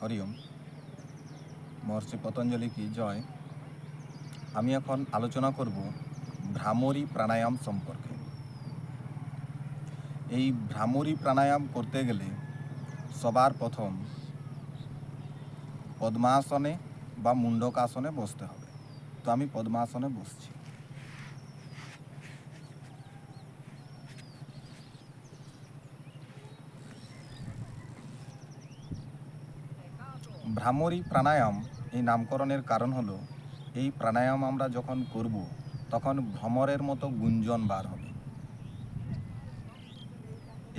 হরিওম। মহর্ষি পতঞ্জলি কি জয়। আমি এখন আলোচনা করব ভ্রামরী প্রাণায়াম সম্পর্কে। এই ভ্রামরী প্রাণায়াম করতে গেলে সবার প্রথম পদ্মাসনে বা মুন্ডকাসনে বসতে হবে। তো আমি পদ্মাসনে বসছি। ভ্রামরী প্রাণায়াম এই নামকরণের কারণ হলো, এই প্রাণায়াম আমরা যখন করব তখন ভ্রমরের মতো গুঞ্জন বার হবে।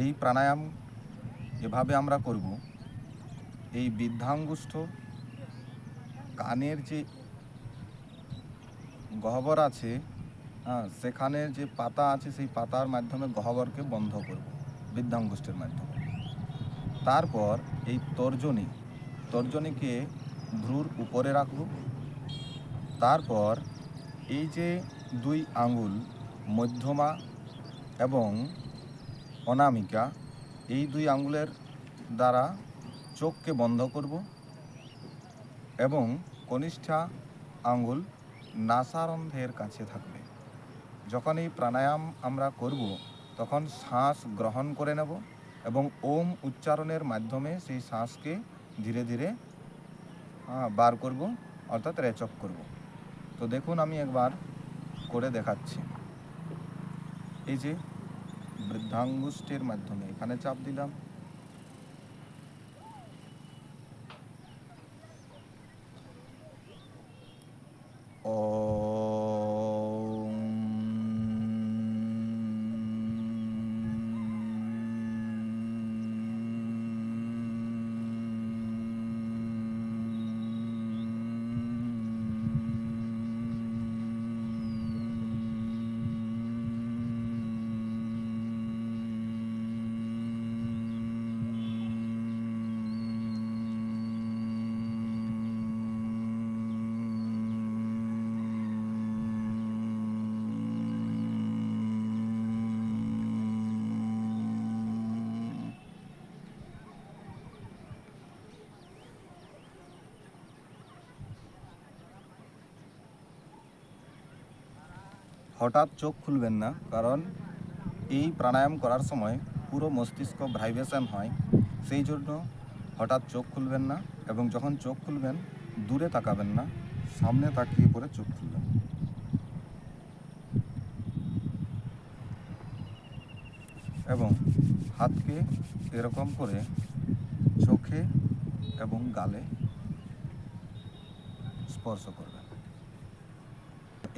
এই প্রাণায়াম এভাবে আমরা করব, এই বৃদ্ধাঙ্গুষ্ঠ কানের যে গহ্বর আছে, সেখানে যে পাতা আছে সেই পাতার মাধ্যমে গহ্বরকে বন্ধ করব বৃদ্ধাঙ্গুষ্ঠের মাধ্যমে। তারপর এই তর্জনীকে ভ্রুর উপরে রাখব। তারপর এই যে দুই আঙ্গুল মধ্যমা এবং অনামিকা, এই দুই আঙ্গুলের দ্বারা চোখকে বন্ধ করব এবং কনিষ্ঠা আঙ্গুল নাসারন্ধ্রের কাছে থাকবে। যখন এই প্রাণায়াম আমরা করব তখন শ্বাস গ্রহণ করে নেব এবং ওম উচ্চারণের মাধ্যমে সেই শ্বাসকে ধীরে ধীরে বার করব, অর্থাৎ রেচক করব। তো দেখুন, আমি একবার করে দেখাচ্ছি। এই যে বৃদ্ধাঙ্গুষ্ঠের মাধ্যমে এখানে চাপ দিলাম, হঠাৎ চোখ খুলবেন না, কারণ এই প্রাণায়াম করার সময় পুরো মস্তিষ্ক ভাইব্রেশন হয়। সেই জন্য হঠাৎ চোখ খুলবেন না, এবং যখন চোখ খুলবেন দূরে তাকাবেন না, সামনে তাকিয়ে পরে চোখ খুলবেন। এবং হাতকে এরকম করে চোখে এবং গালে স্পর্শ করবেন।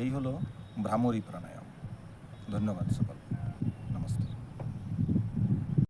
এই হলো ভ্রামরী প্রাণায়াম। ধন্যবাদ সকল।